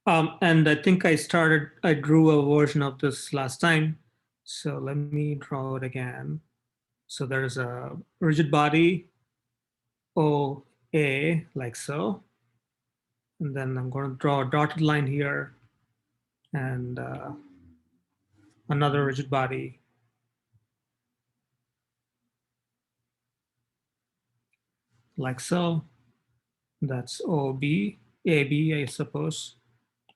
And I think I drew a version of this last time. So let me draw it again. So there's a rigid body, OA, like so. And then I'm going to draw a dotted line here and another rigid body, like so. That's OB, AB, I suppose.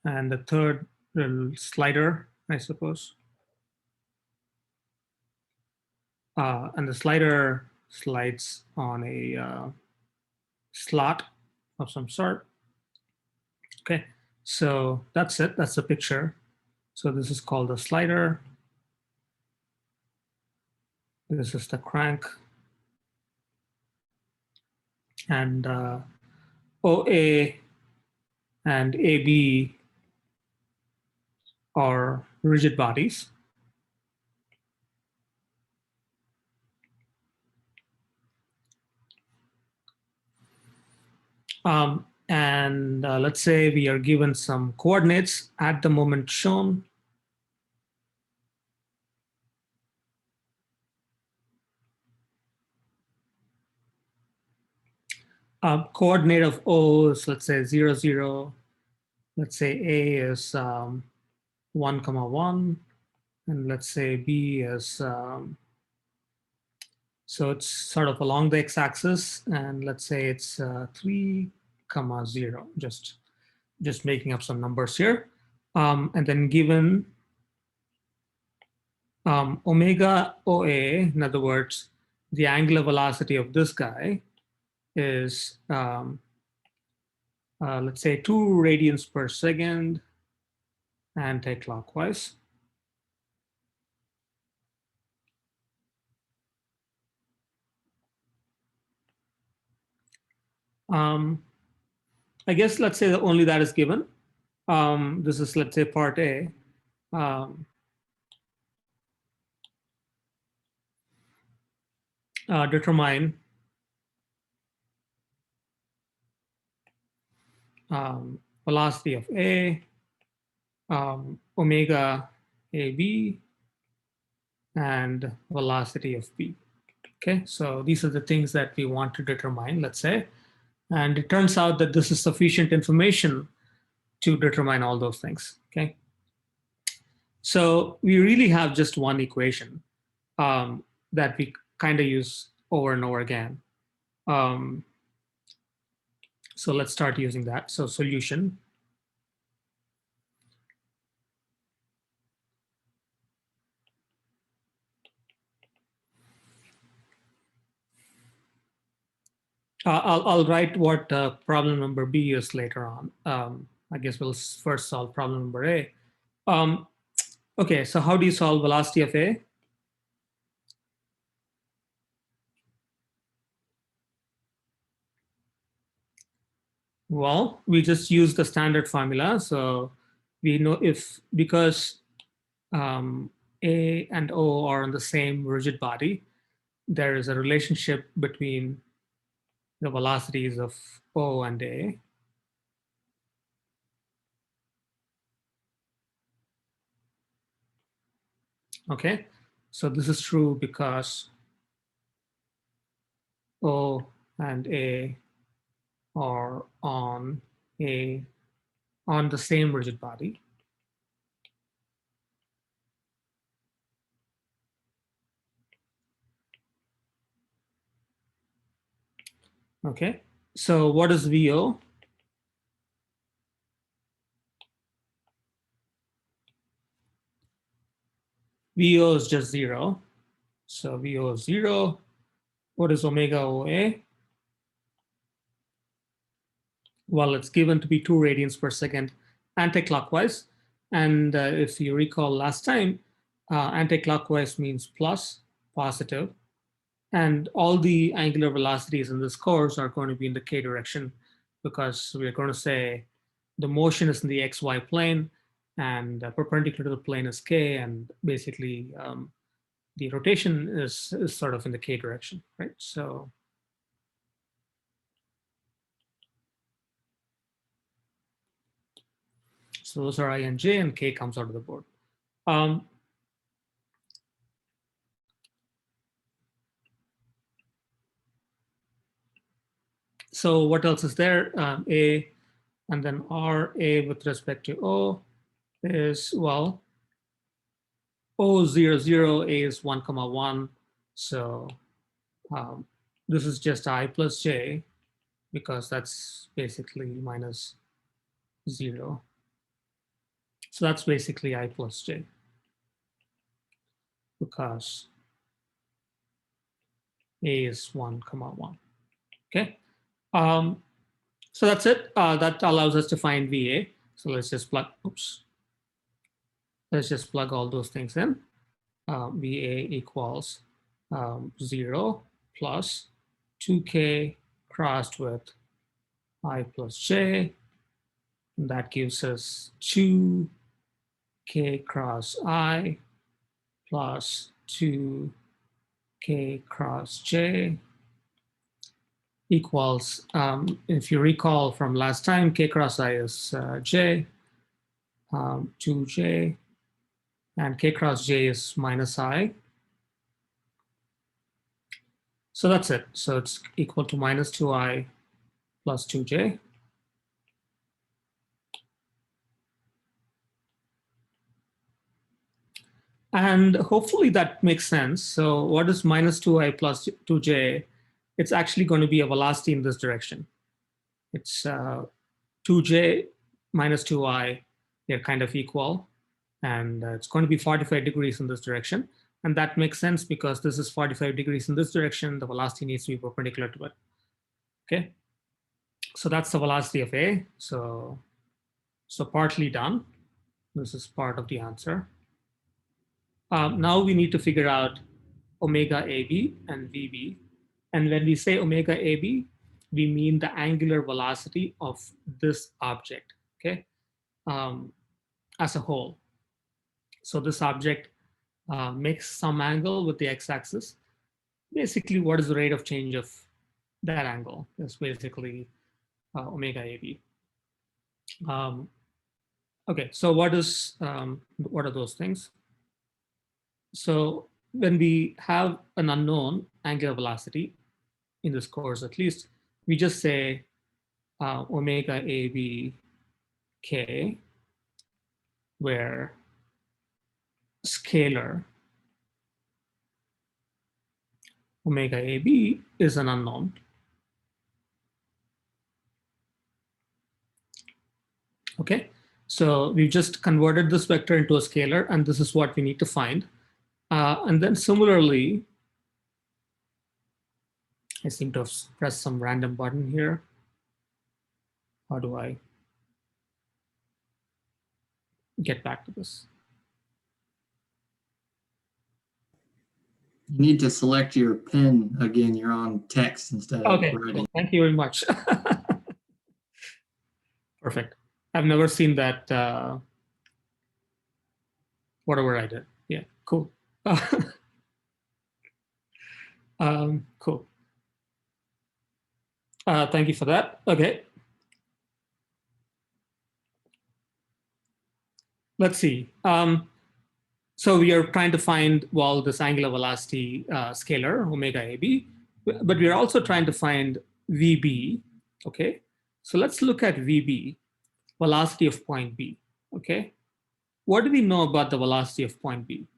And the third little slider, I suppose. And the slider slides on a slot of some sort. Okay, so that's it. That's the picture. So this is called the slider. This is the crank. And OA and AB are rigid bodies. And let's say we are given some coordinates at the moment shown. Coordinate of O is, let's say, 0, 0. Let's say A is 1, 1. And let's say B is, so it's sort of along the x-axis. And let's say it's 3, 0. Just making up some numbers here. And then given omega OA, in other words, the angular velocity of this guy is, let's say, 2 radians per second anti-clockwise. I guess let's say that only that is given. This is, let's say, part A. Determine velocity of A, omega AB, and velocity of B. Okay, so these are the things that we want to determine, let's say. And it turns out that this is sufficient information to determine all those things, okay? So we really have just one equation that we kind of use over and over again. So let's start using that. So solution. I'll write what problem number B is later on. I guess we'll first solve problem number A. Okay, so how do you solve velocity of A? Well, we just use the standard formula. So we know because A and O are on the same rigid body, there is a relationship between the velocities of O and A. Okay, so this is true because O and A are on the same rigid body. Okay, so what is VO? VO is just 0. So VO is 0. What is omega OA? Well, it's given to be 2 radians per second anti-clockwise. And if you recall last time, anti-clockwise means plus, positive. And all the angular velocities in this course are going to be in the k direction because we're going to say the motion is in the xy plane and perpendicular to the plane is k, and basically the rotation is sort of in the k direction, right? So So those are I and j, and k comes out of the board. So what else is there? A, and then R, A with respect to O is, well, O 0, 0, A is 1, 1. So this is just I plus j, because that's basically minus 0. So that's basically I plus j, because A is 1, 1. Okay. So that's it. That allows us to find VA. So let's just plug, let's just plug all those things in. VA equals 0 plus 2k crossed with I plus j. And that gives us 2k cross I plus 2k cross j equals, if you recall from last time, k cross I is j, 2j, and k cross j is minus I. So that's it. So it's equal to minus 2I plus 2j. And hopefully that makes sense. So what is minus 2I plus 2j? It's actually going to be a velocity in this direction. It's 2j minus 2I, they're kind of equal. And it's going to be 45 degrees in this direction. And that makes sense because this is 45 degrees in this direction. The velocity needs to be perpendicular to it. Okay. So that's the velocity of A. So partly done. This is part of the answer. Now we need to figure out omega AB and VB. And when we say omega AB, we mean the angular velocity of this object, okay, as a whole. So this object makes some angle with the x-axis. Basically, what is the rate of change of that angle? That's basically omega AB. Okay, so what are those things? So when we have an unknown angular velocity, in this course at least, we just say omega AB k, where scalar omega AB is an unknown. Okay, so we've just converted this vector into a scalar, and this is what we need to find. And then similarly, I seem to have pressed some random button here. How do I get back to this? You need to select your pen again. You're on text instead of okay, writing. cool. Thank you very much. Perfect. I've never seen that, whatever I did. Yeah, cool. Cool. Thank you for that. Okay. Let's see. So we are trying to find, well, this angular velocity scalar, omega AB, but we're also trying to find VB, okay? So let's look at VB, velocity of point B, okay? What do we know about the velocity of point B?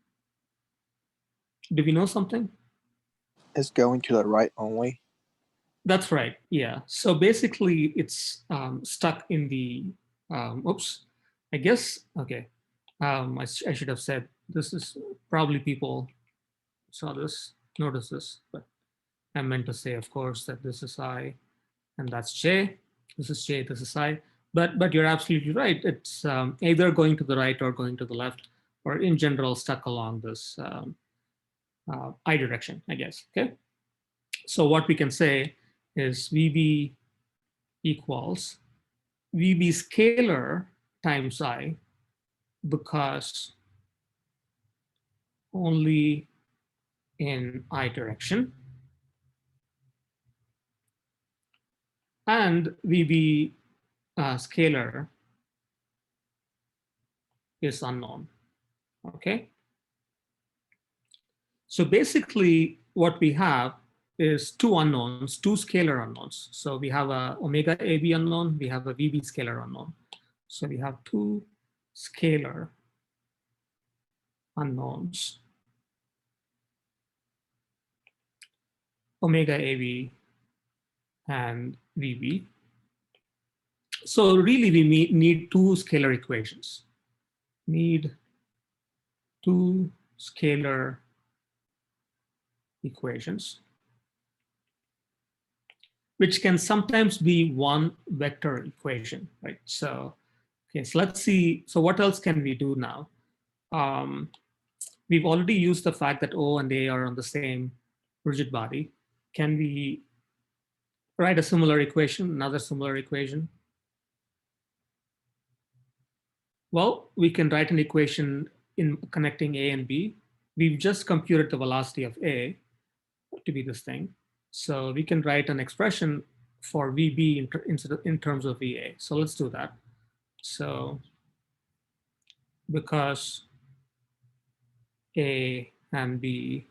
Do we know something? It's going to the right only. That's right, yeah. So basically it's stuck in the, oops, I guess, okay. I should have said, this is probably people saw this, notice this, but I meant to say, of course, that this is I and that's J. This is J, this is I. But you're absolutely right. It's either going to the right or going to the left, or in general stuck along this I direction, I guess, okay? So what we can say is VB equals VB scalar times I, because only in I direction, and VB scalar is unknown. Okay. So basically what we have is two unknowns, two scalar unknowns. So we have a omega AB unknown, we have a VB scalar unknown. So we have two scalar unknowns, omega AB and VB. So really we need two scalar equations. Need two scalar equations, which can sometimes be one vector equation, right? So, okay, so let's see. So what else can we do now? We've already used the fact that O and A are on the same rigid body. Can we write a similar equation, another similar equation? Well, we can write an equation in connecting A and B. We've just computed the velocity of A to be this thing. So we can write an expression for VB in terms of VA. So let's do that. So because A and B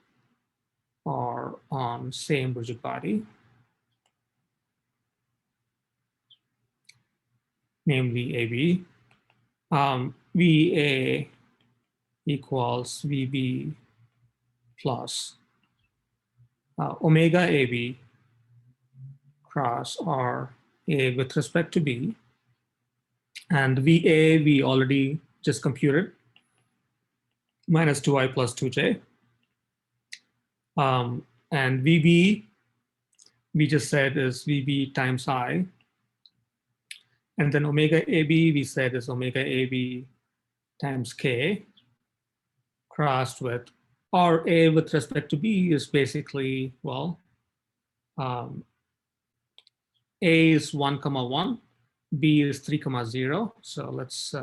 are on same rigid body, namely AB, VA equals VB plus omega AB cross RA with respect to B. And VA we already just computed, minus 2i plus 2j. And VB, we just said is VB times I. And then omega AB, we said is omega AB times K crossed with RA with respect to B is basically, well, A is 1, 1, B is 3, 0. So let's,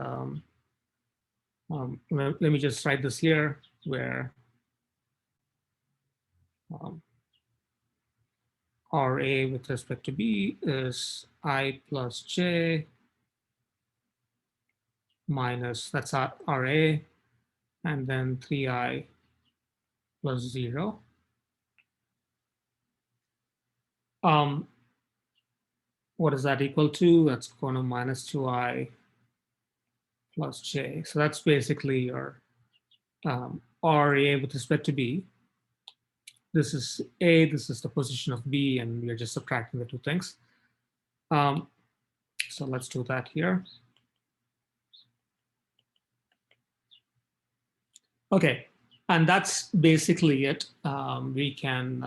let me just write this here where RA with respect to B is I plus J minus, that's our RA, and then 3i plus 0. What is that equal to? That's going to minus 2i plus j. So that's basically your RA with respect to B. This is A, this is the position of B, and we're just subtracting the two things. So let's do that here. Okay, and that's basically it. We can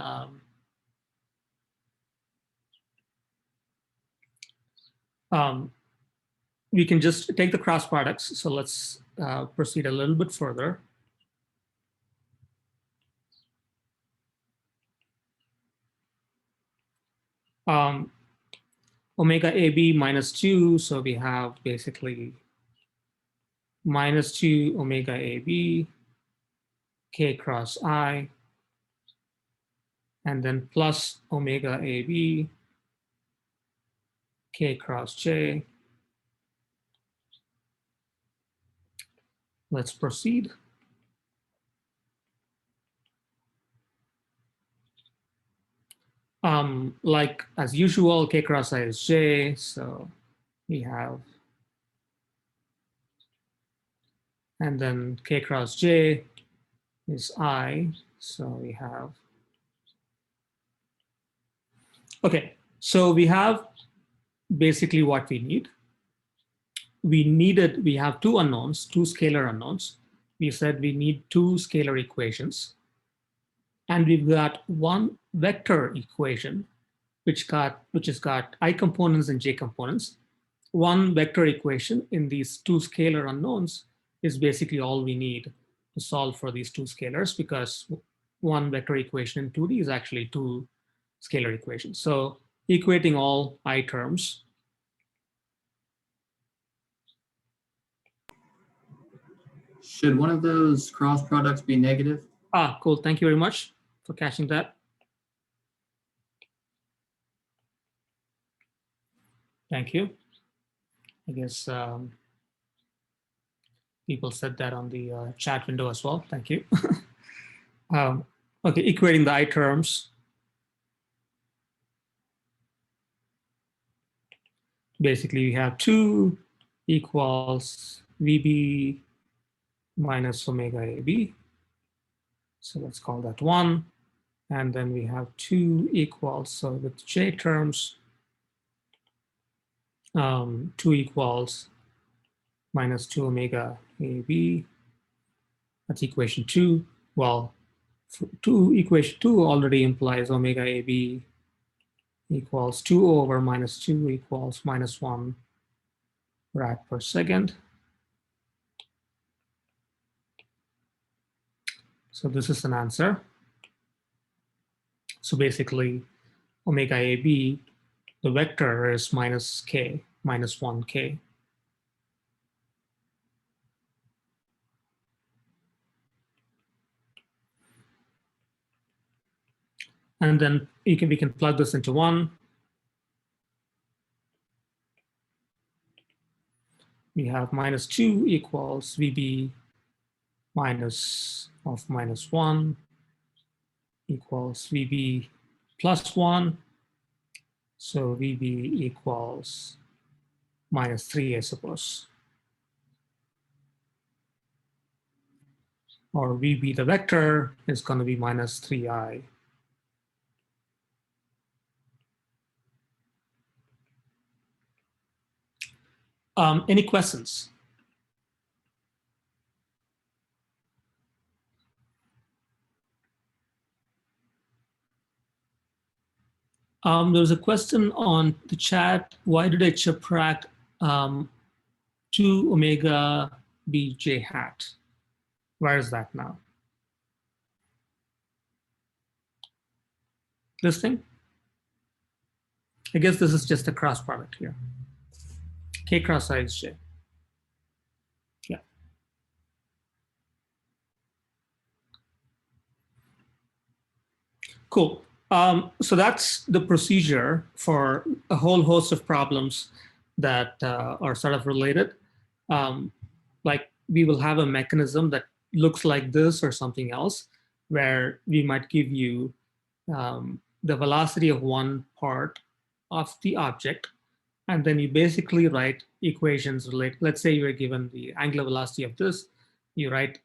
just take the cross products. So let's proceed a little bit further. Omega AB minus 2, so we have basically minus 2 omega AB, K cross I, and then plus omega AB, K cross J. Let's proceed. Like as usual, K cross I is J, so we have, and then K cross J is I, so we have, okay, so we have basically what we need. We have two unknowns, two scalar unknowns. We said we need two scalar equations. And we've got one vector equation, which has got I components and j components. One vector equation in these two scalar unknowns is basically all we need to solve for these two scalars, because one vector equation in 2D is actually two scalar equations. So equating all I terms. Should one of those cross products be negative? Ah, cool. Thank you very much for catching that. Thank you. I guess People said that on the chat window as well. Thank you. Okay, equating the I terms. Basically, we have 2 equals VB minus omega AB. So let's call that 1. And then we have 2 equals, so with J terms, 2 equals minus 2 omega AB. That's equation 2. Well, equation 2 already implies omega AB equals 2 over minus 2 equals minus 1 rad per second. So this is an answer. So basically, omega AB, the vector is minus k, minus 1k. And then we can plug this into 1. We have minus 2 equals VB minus of minus 1 equals VB plus 1. So VB equals minus 3, I suppose. Or VB, the vector, is going to be minus 3i. Any questions? There's a question on the chat. Why did I subtract 2 omega bj hat? Where is that now? This thing? I guess this is just a cross product here. K cross I is j. Yeah. Cool. So that's the procedure for a whole host of problems that are sort of related. Like we will have a mechanism that looks like this or something else, where we might give you the velocity of one part of the object, and then you basically write equations related. Let's say you're given the angular velocity of this, you write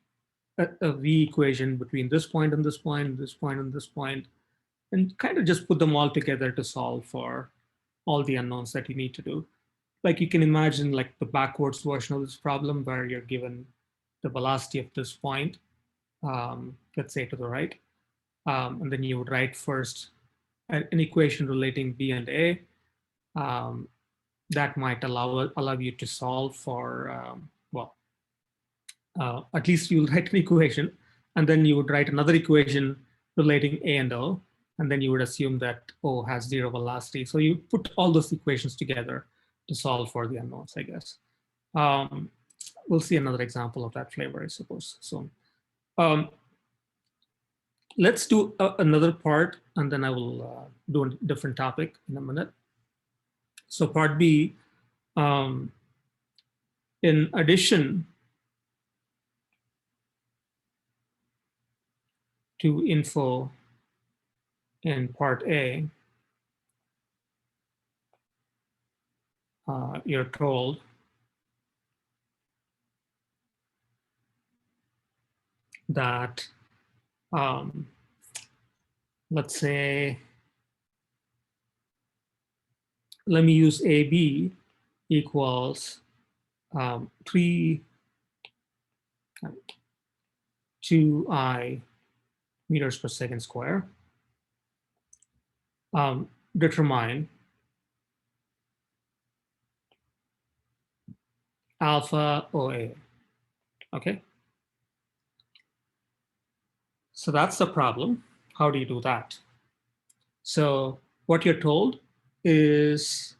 a V equation between this point and this point, this point and this point, and kind of just put them all together to solve for all the unknowns that you need to do. Like you can imagine like the backwards version of this problem where you're given the velocity of this point, let's say to the right, and then you would write first an equation relating B and A. That might allow you to solve for, at least you'll write an equation, and then you would write another equation relating A and O, and then you would assume that O has 0 velocity. So you put all those equations together to solve for the unknowns, I guess. We'll see another example of that flavor, I suppose. So let's do another part, and then I will do a different topic in a minute. So part B, in addition to info in part A, you're told that, let's say, let me use AB equals 2i meters per second square. Determine alpha OA. Okay. So that's the problem. How do you do that? So what you're told is,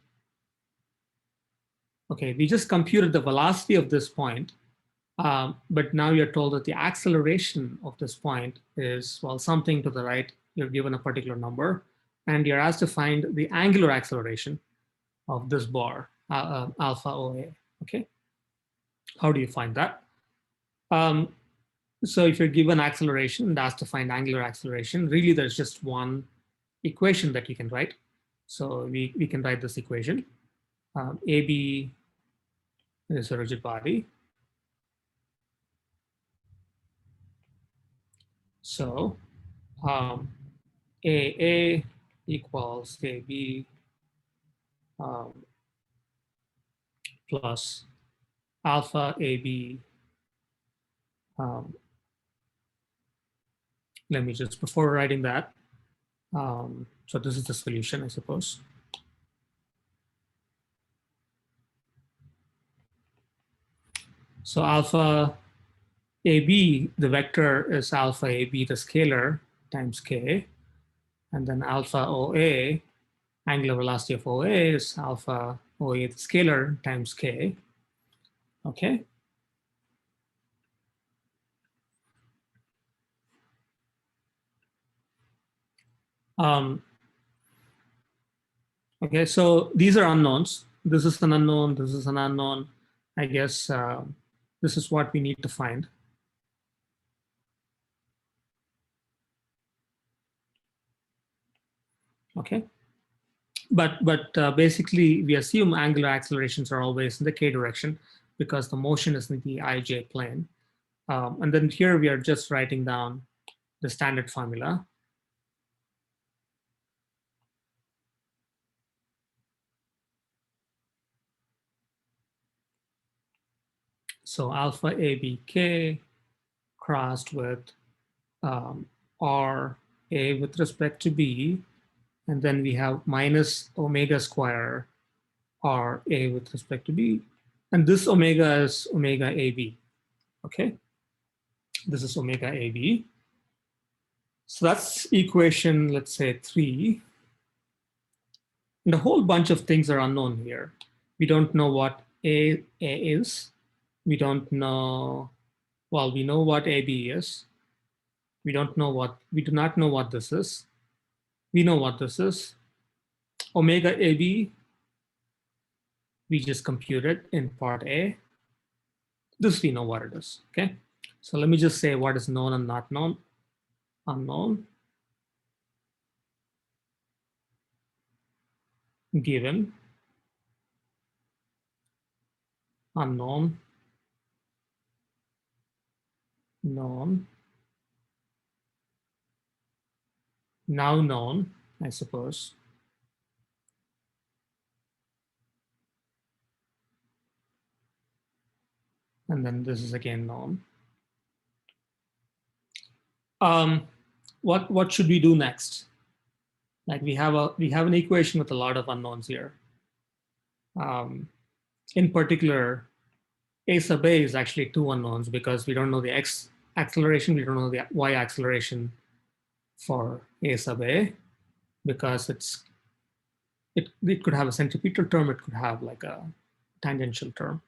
okay, we just computed the velocity of this point, but now you're told that the acceleration of this point is, well, something to the right. You're given a particular number, and you're asked to find the angular acceleration of this bar, alpha OA. Okay. How do you find that? So if you're given acceleration and asked to find angular acceleration, really there's just one equation that you can write. So we can write this equation. AB is a rigid body. So AA equals AB plus alpha AB. Let me just, before writing that, so this is the solution, I suppose. So alpha AB, the vector is alpha AB, the scalar, times K. And then alpha OA, angular velocity of OA is alpha OA, the scalar, times K. Okay. Okay, so these are unknowns. This is an unknown, this is an unknown. I guess this is what we need to find. Okay, but basically we assume angular accelerations are always in the k direction because the motion is in the ij plane. And then here we are just writing down the standard formula. So alpha abk crossed with r a with respect to b, and then we have minus omega square r a with respect to b, and this omega is omega ab. Okay, this is omega ab. So that's equation, let's say 3. And a whole bunch of things are unknown here. We don't know what a is. We don't know, well, we know what AB is. We do not know what this is. We know what this is. Omega AB, we just computed in part A. This we know what it is, okay? So let me just say what is known and not known. Unknown, given, unknown, known, now known, I suppose. And then this is again known. What should we do next? Like we have an equation with a lot of unknowns here. In particular, a sub a is actually 2 unknowns because we don't know the x acceleration, we don't know the y acceleration for a sub a, because it could have a centripetal term, it could have like a tangential term.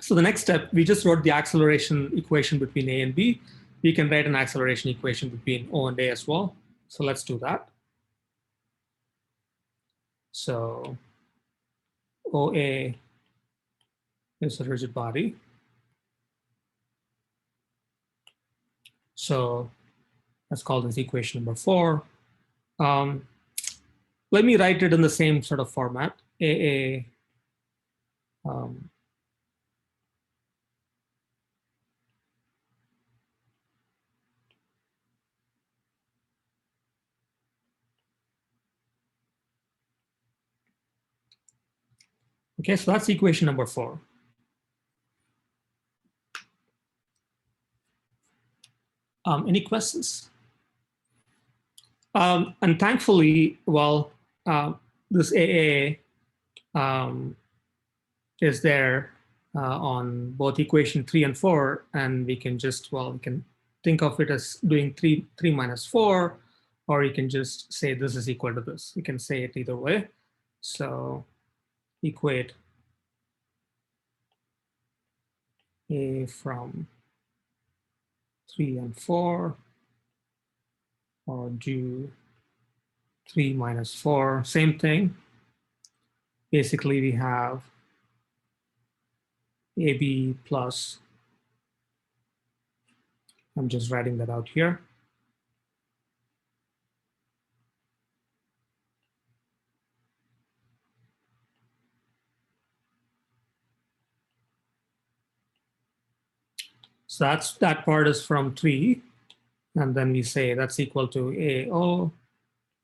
So the next step, we just wrote the acceleration equation between a and b. We can write an acceleration equation between o and a as well. So let's do that. So OA is a rigid body. So let's call this equation number 4. Let me write it in the same sort of format. AA okay, so that's equation number 4. Any questions? And thankfully, well, this AA is there on both equation 3 and 4, and we can just, well, we can think of it as doing 3 minus 4, or you can just say this is equal to this. You can say it either way. So equate A from 3 and 4, or do 3 minus 4, same thing. Basically, we have AB plus, I'm just writing that out here. So that part is from 3. And then we say that's equal to AO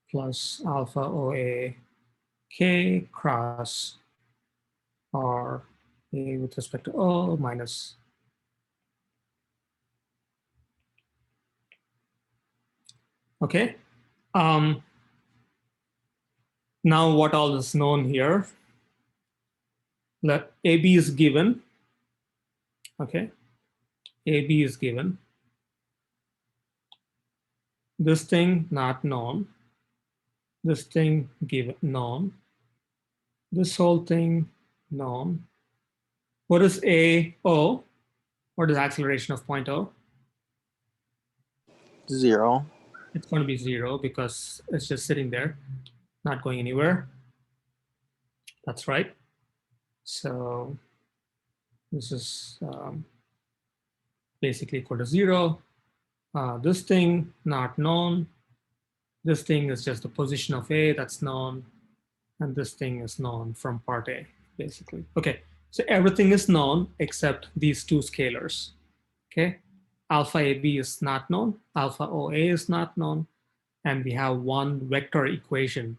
plus alpha OA K cross R A with respect to O minus. Okay. Now what all is known here? That AB is given. Okay. AB is given. This thing not known. This thing given known. This whole thing known. What is AO? What is acceleration of point O? 0. It's going to be 0 because it's just sitting there, not going anywhere. That's right. So this is basically equal to 0. This thing not known. This thing is just the position of A that's known. And this thing is known from part A, basically. Okay, so everything is known except these two scalars. Okay, alpha AB is not known. Alpha OA is not known. And we have one vector equation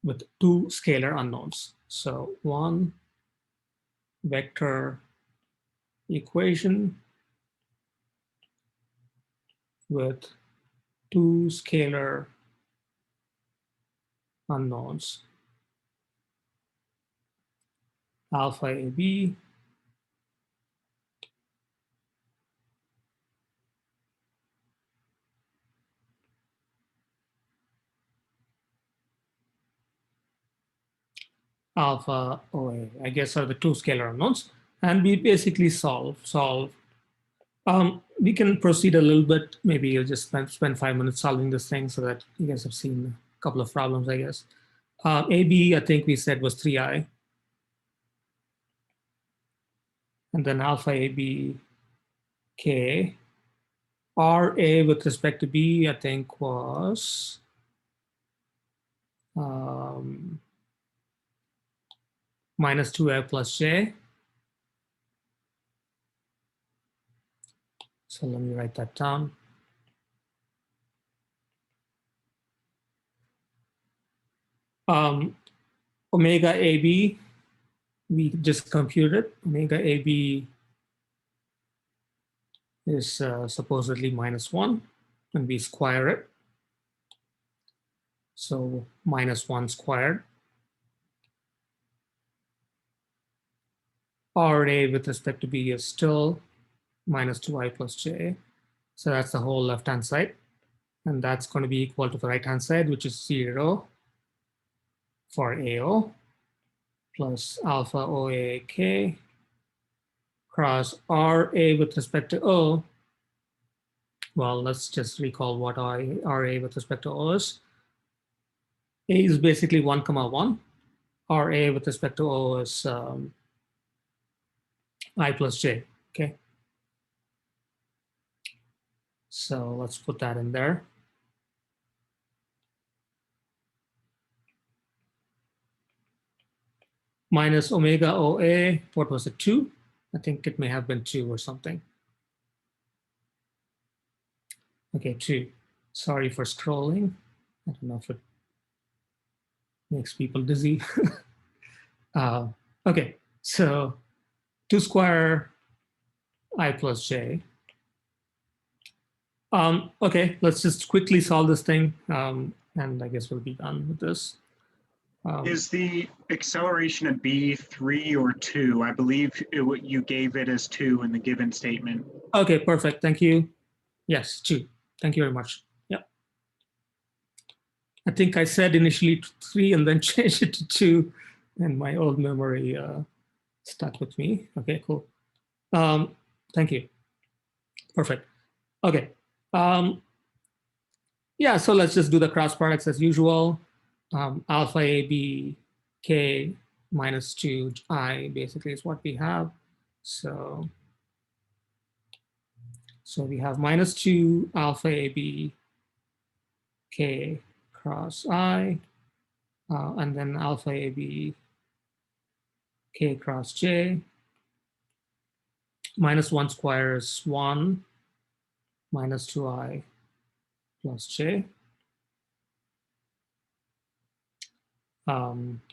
with two scalar unknowns. So one vector equation with two scalar unknowns. Alpha AB alpha OA, I guess, are the two scalar unknowns. And we basically solve. We can proceed a little bit. Maybe you'll just spend 5 minutes solving this thing so that you guys have seen a couple of problems, I guess. AB, I think we said was 3i. And then alpha AB K. RA with respect to B, I think was minus 2a plus j. So let me write that down. Omega AB, we just computed. Omega AB is supposedly minus 1, and we square it. So minus 1 squared. RA with respect to B is still minus 2i plus j. So that's the whole left-hand side. And that's going to be equal to the right-hand side, which is 0 for AO plus alpha OA K cross RA with respect to O. Well, let's just recall what RA with respect to O is. A is basically 1, 1. RA with respect to O is I plus j, okay? So let's put that in there. Minus omega OA, what was it, 2? I think it may have been 2 or something. Okay, 2. Sorry for scrolling. I don't know if it makes people dizzy. Okay, so 2 square I plus j. Okay, let's just quickly solve this thing, and I guess we'll be done with this. Is the acceleration of B 3 or 2? I believe you gave it as 2 in the given statement. Okay, perfect. Thank you. Yes, 2. Thank you very much. Yep. I think I said initially 3 and then changed it to 2, and my old memory stuck with me. Okay, cool. Thank you. Perfect. Okay. Yeah, so let's just do the cross products as usual. Alpha AB K minus 2i basically is what we have. So we have -2 alpha AB K cross I, and then alpha AB K cross J. -1 square is 1 minus 2I plus J.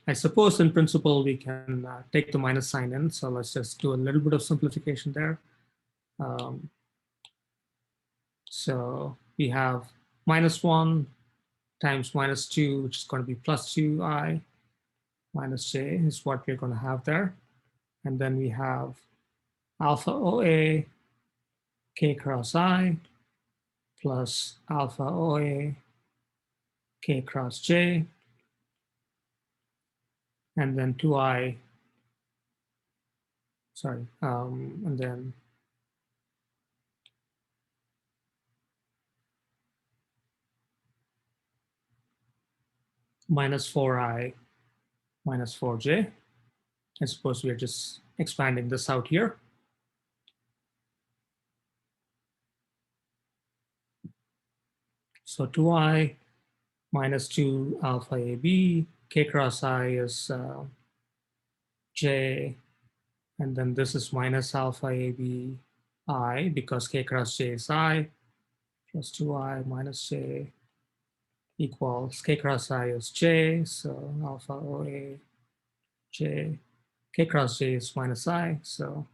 I suppose in principle we can take the minus sign in, so let's just do a little bit of simplification there. So we have -1 times -2, which is going to be +2I minus J is what we're going to have there. And then we have alpha OA K cross I plus alpha OA K cross J, and then 2I, sorry, and then -4I minus 4J. I suppose we're just expanding this out here. So 2I minus 2 alpha AB, K cross I is J, and then this is minus alpha AB I, because K cross J is I, plus 2I minus J equals K cross I is J, so alpha OA J. K cross J is minus I, so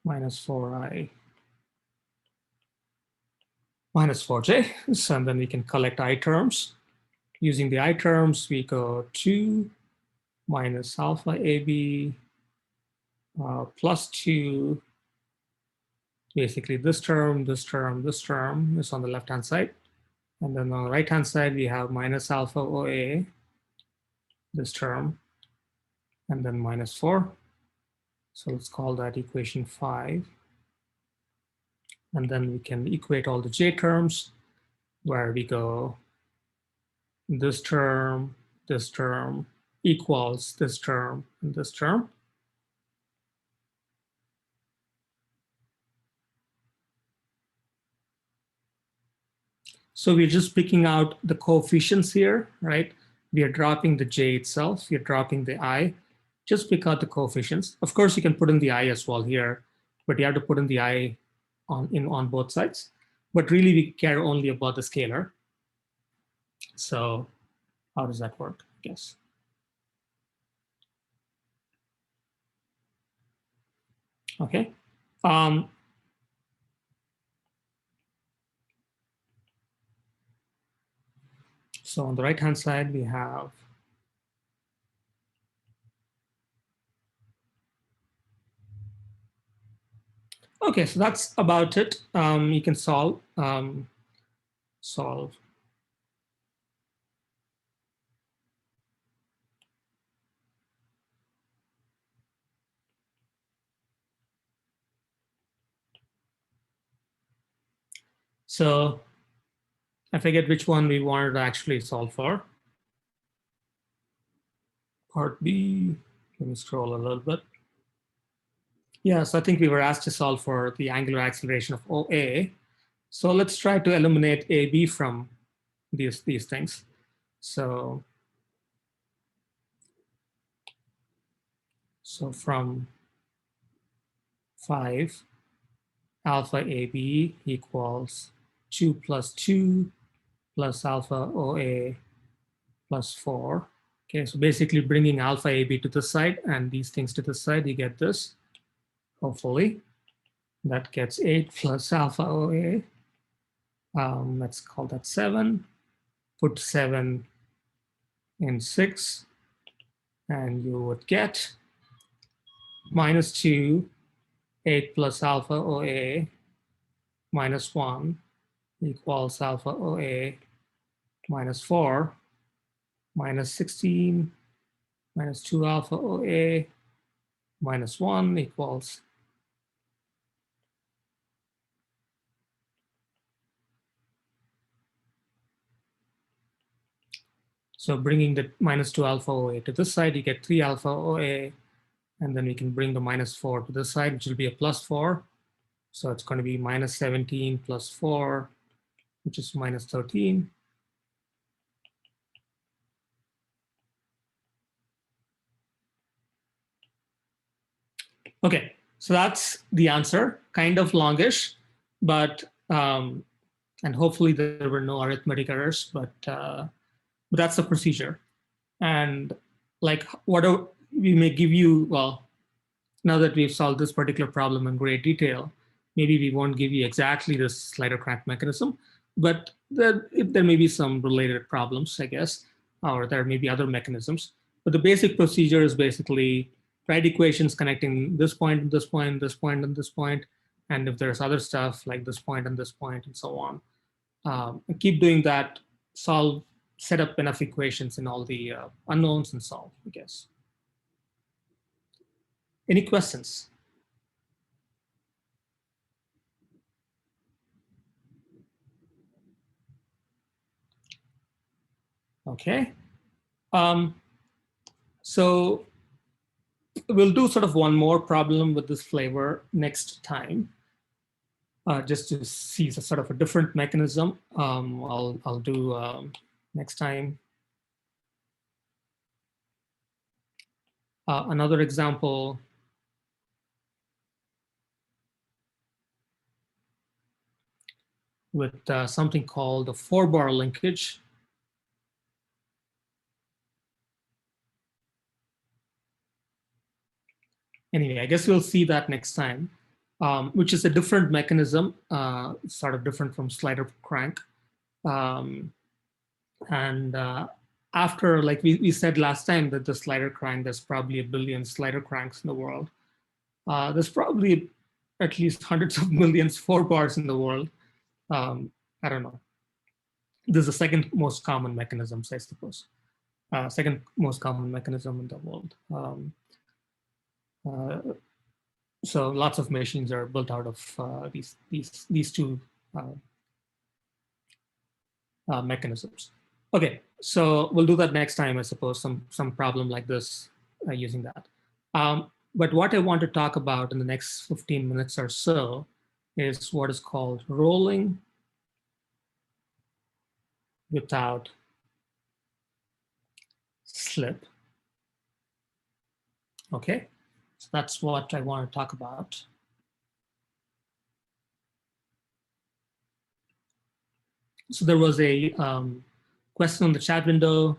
minus 4I minus 4J. So, and then we can collect I terms. Using the I terms, we go 2 minus alpha AB plus 2. Basically, this term, this term, this term is on the left-hand side. And then on the right-hand side, we have minus alpha OA, this term, and then minus 4. So let's call that equation 5. And then we can equate all the J terms, where we go this term equals this term and this term. So we're just picking out the coefficients here, right? We are dropping the J itself, you're dropping the I. Just pick out the coefficients. Of course, you can put in the I as well here, but you have to put in the I on both sides. But really, we care only about the scalar. So how does that work, I guess? Okay. So on the right-hand side, we have okay, so that's about it. You can solve. So I forget which one we wanted to actually solve for. Part B, let me scroll a little bit. Yes, I think we were asked to solve for the angular acceleration of OA. So let's try to eliminate AB from these things. So from 5, alpha AB equals 2 plus 2 plus alpha OA plus 4. Okay, so basically bringing alpha AB to this side and these things to this side, you get this, hopefully. That gets 8 plus alpha OA. Let's call that 7. Put 7 in 6, and you would get -2, 8 plus alpha OA minus 1 equals alpha OA minus 4 minus 16 minus 2 alpha OA minus 1 equals So bringing the minus 2 alpha OA to this side, you get 3 alpha OA. And then we can bring the minus 4 to this side, which will be a plus 4. So it's going to be minus 17 plus 4, which is minus 13. Okay, so that's the answer, kind of longish, but and hopefully there were no arithmetic errors, but that's the procedure. And like what we may give you, well, now that we've solved this particular problem in great detail, maybe we won't give you exactly this slider crank mechanism, but there may be some related problems, I guess, or there may be other mechanisms. But the basic procedure is basically write equations connecting this point and this point, this point and this point. And if there's other stuff like this point and this point and so on, and keep doing that, solve, set up enough equations in all the unknowns and solve, I guess. Any questions? Okay. So we'll do sort of one more problem with this flavor next time, just to see sort of a different mechanism. I'll do next time. Another example. With something called a 4-bar linkage. Anyway, I guess we'll see that next time, which is a different mechanism, sort of different from slider crank. After, like we said last time, that the slider crank, there's probably 1 billion slider cranks in the world. There's probably at least hundreds of millions 4-bars in the world. I don't know. This is the second most common mechanisms, I suppose. Second most common mechanism in the world. So lots of machines are built out of these two mechanisms. Okay, so we'll do that next time, I suppose, some problem like this using that. But what I want to talk about in the next 15 minutes or so is what is called rolling without slip. Okay, so that's what I want to talk about. So there was a question on the chat window.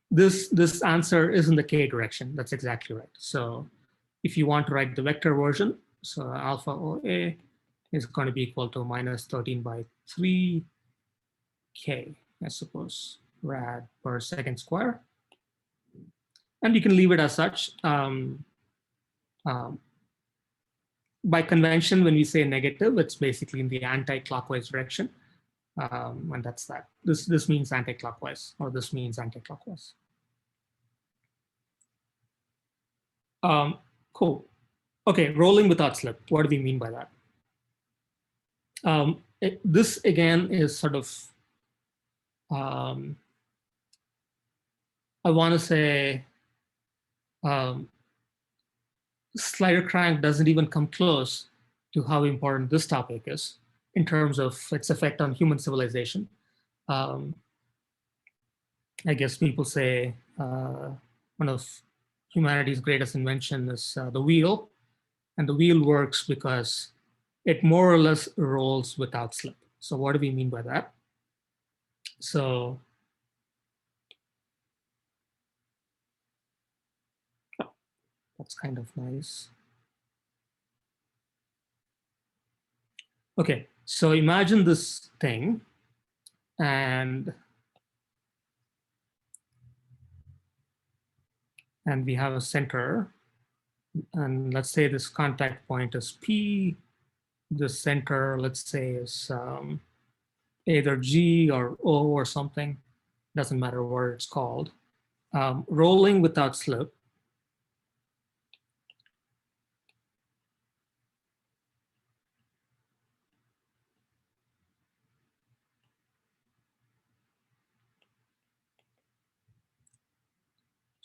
This answer is in the k direction. That's exactly right. So if you want to write the vector version, so alpha OA is going to be equal to minus 13 by 3 k, I suppose, rad per second square. And you can leave it as such. By convention, when we say negative, it's basically in the anti-clockwise direction. And that's that. This means anti-clockwise, or this means anti-clockwise. Cool. Okay, rolling without slip. What do we mean by that? This again is sort of, I want to say, slider crank doesn't even come close to how important this topic is in terms of its effect on human civilization. I guess people say one of humanity's greatest invention is the wheel, and the wheel works because it more or less rolls without slip. So what do we mean by that? So that's kind of nice. Okay, so imagine this thing, and we have a center, and let's say this contact point is P. The center, let's say, is either G or O or something. Doesn't matter what it's called. Rolling without slip.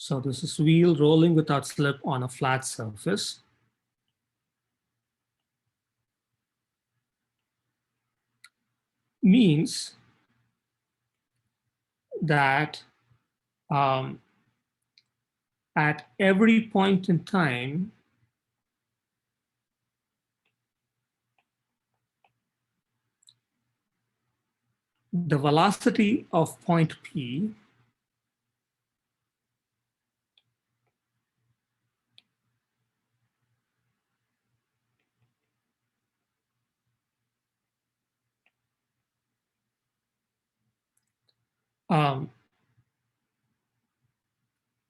So this is wheel rolling without slip on a flat surface. Means that at every point in time, the velocity of point P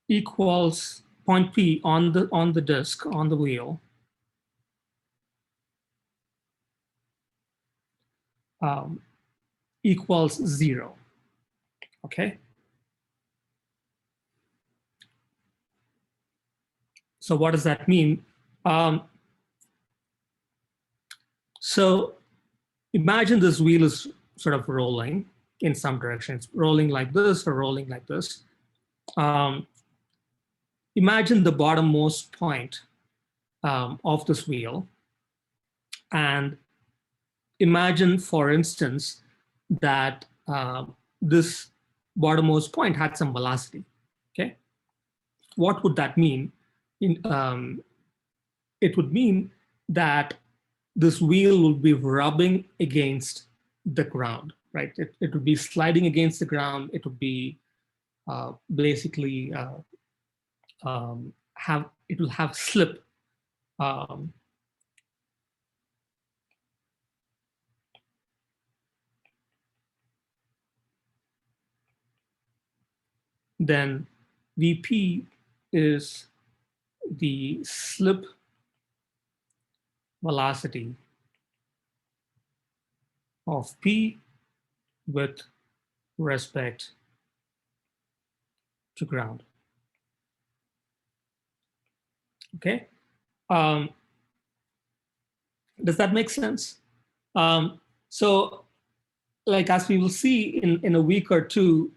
equals point P on the disk, on the wheel, equals 0. Okay. So what does that mean? So imagine this wheel is sort of rolling in some direction. It's rolling like this or rolling like this. Imagine the bottommost point of this wheel. And imagine, for instance, that this bottommost point had some velocity. Okay. What would that mean? It would mean that this wheel will be rubbing against the ground, right? It would be sliding against the ground. It would be basically it will have slip. Then VP is the slip velocity of P with respect to ground. Okay. Does that make sense? So like, as we will see in a week or two,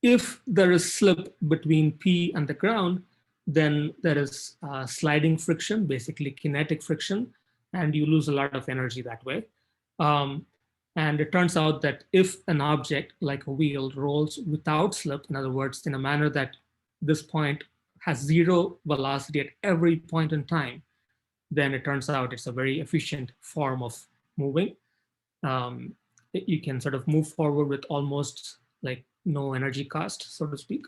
if there is slip between P and the ground, then there is sliding friction, basically kinetic friction, and you lose a lot of energy that way. And it turns out that if an object like a wheel rolls without slip, in other words, in a manner that this point has 0 velocity at every point in time, then it turns out it's a very efficient form of moving. You can sort of move forward with almost like no energy cost, so to speak.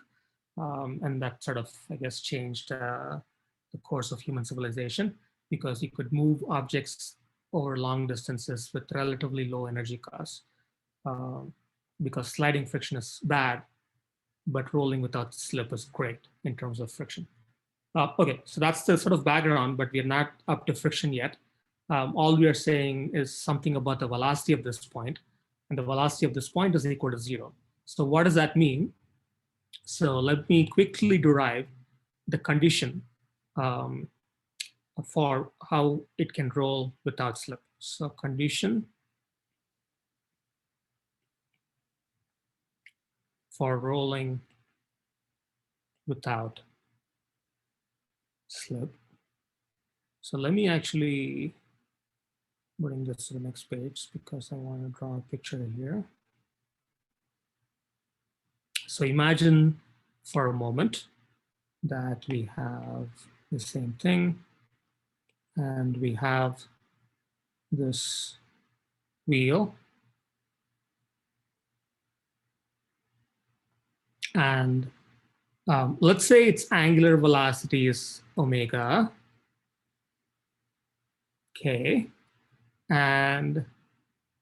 And that sort of, I guess, changed the course of human civilization, because you could move objects over long distances with relatively low energy costs, because sliding friction is bad, but rolling without slip is great in terms of friction. Okay, so that's the sort of background, but we are not up to friction yet. All we are saying is something about the velocity of this point, and the velocity of this point is equal to 0. So what does that mean? So let me quickly derive the condition for how it can roll without slip. So condition for rolling without slip. So let me actually bring this to the next page, because I want to draw a picture here. So imagine for a moment that we have the same thing, and we have this wheel, and let's say its angular velocity is omega k, and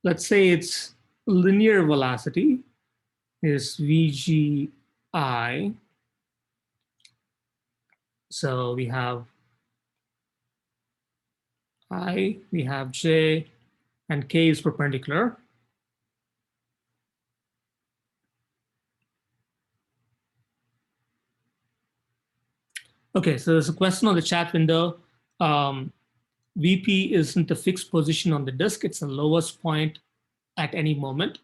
let's say its linear velocity is vgi. So we have I, we have j, and k is perpendicular. Okay, so there's a question on the chat window. VP isn't a fixed position on the disk. It's the lowest point at any moment.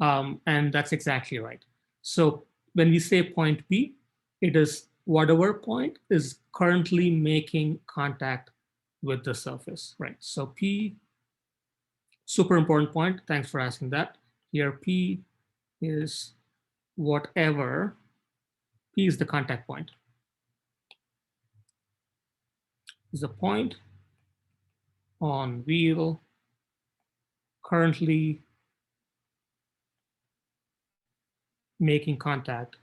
And that's exactly right. So when we say point P, it is whatever point is currently making contact with the surface, right? So P, super important point. Thanks for asking that. Here, P is whatever, P is the contact point. Is the point on wheel currently making contact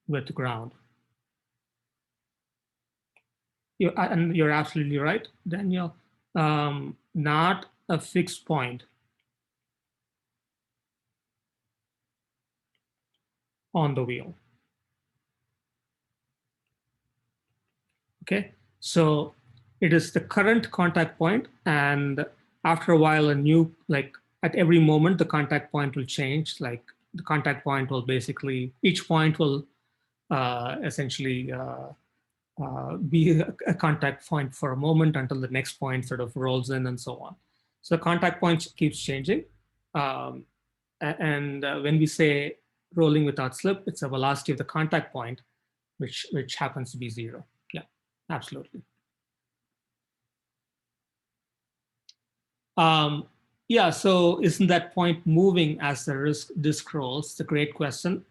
with the ground. And you're absolutely right, Daniel. Not a fixed point on the wheel. Okay, so it is the current contact point, and after a while, a new, like at every moment, the contact point will change. Like the contact point will basically, each point will essentially be a contact point for a moment until the next point sort of rolls in and so on. So the contact point keeps changing. And when we say rolling without slip, it's a velocity of the contact point, which happens to be 0. Yeah, absolutely. Yeah, so isn't that point moving as the disk rolls? It's a great question.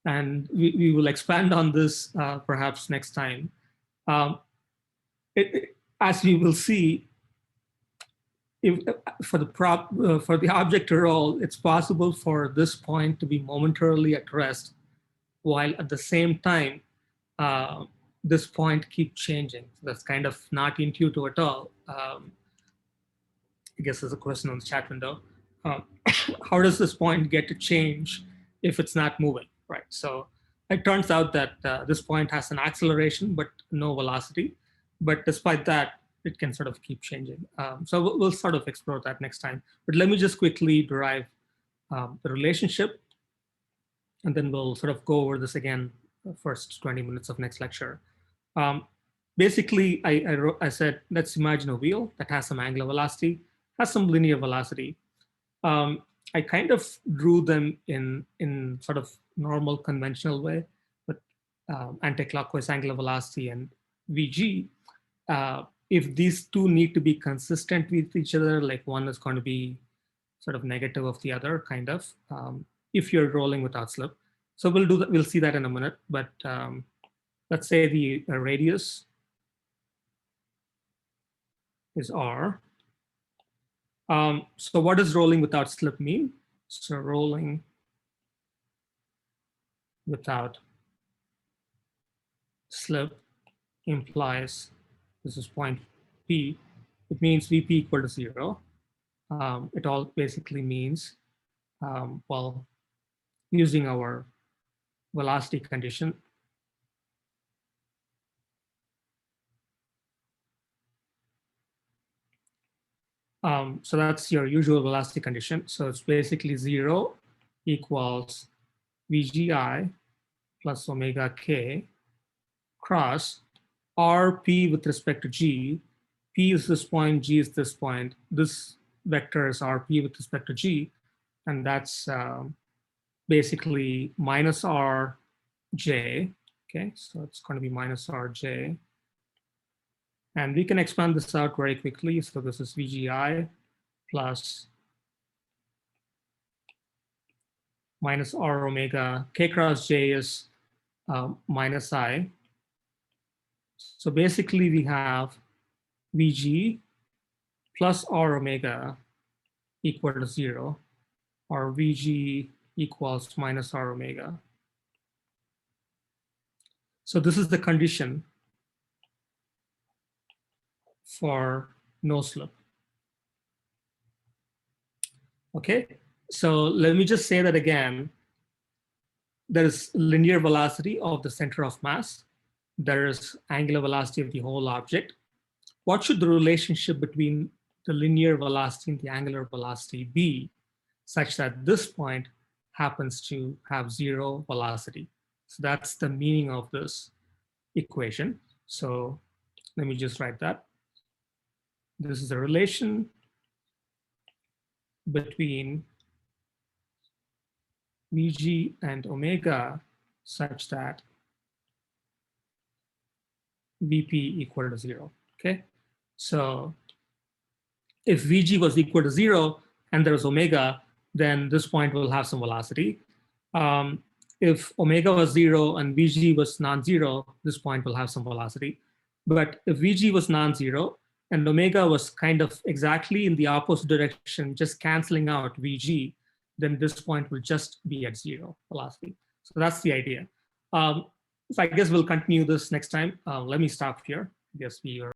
And we will expand on this perhaps next time. As we will see, if, for the object to roll, it's possible for this point to be momentarily at rest, while at the same time, this point keeps changing. So that's kind of not intuitive at all. I guess there's a question on the chat window. How does this point get to change if it's not moving, right? So it turns out that this point has an acceleration, but no velocity. But despite that, it can sort of keep changing. So we'll sort of explore that next time. But let me just quickly derive the relationship, and then we'll sort of go over this again the first 20 minutes of next lecture. Basically, I said, let's imagine a wheel that has some angular velocity, has some linear velocity. I kind of drew them in sort of normal conventional way, but anti-clockwise angular velocity and VG. If these two need to be consistent with each other, like one is going to be sort of negative of the other, kind of, if you're rolling without slip. So we'll do that. We'll see that in a minute. But let's say the radius is R. So what does rolling without slip mean? So rolling without slip implies, this is point P, it means VP equal to 0. It all basically means, well, using our velocity condition, so that's your usual velocity condition. So it's basically 0 equals VGI plus omega k cross RP with respect to G. P is this point, G is this point. This vector is RP with respect to G, and that's basically minus RJ. Okay, so it's going to be minus RJ. And we can expand this out very quickly. So this is VGI plus minus R omega. K cross J is minus I. So basically we have VG plus R omega equal to 0, or VG equals minus R omega. So this is the condition for no slip. Okay, so let me just say that again. There is linear velocity of the center of mass. There is angular velocity of the whole object. What should the relationship between the linear velocity and the angular velocity be, such that this point happens to have 0 velocity? So that's the meaning of this equation. So let me just write that. This is a relation between Vg and omega such that Vp equal to 0. Okay, so if Vg was equal to 0 and there was omega, then this point will have some velocity. If omega was 0 and Vg was non-zero, this point will have some velocity. But if Vg was non-zero and omega was kind of exactly in the opposite direction, just canceling out Vg, then this point will just be at 0 velocity. So that's the idea. So I guess we'll continue this next time. Let me stop here. I guess we are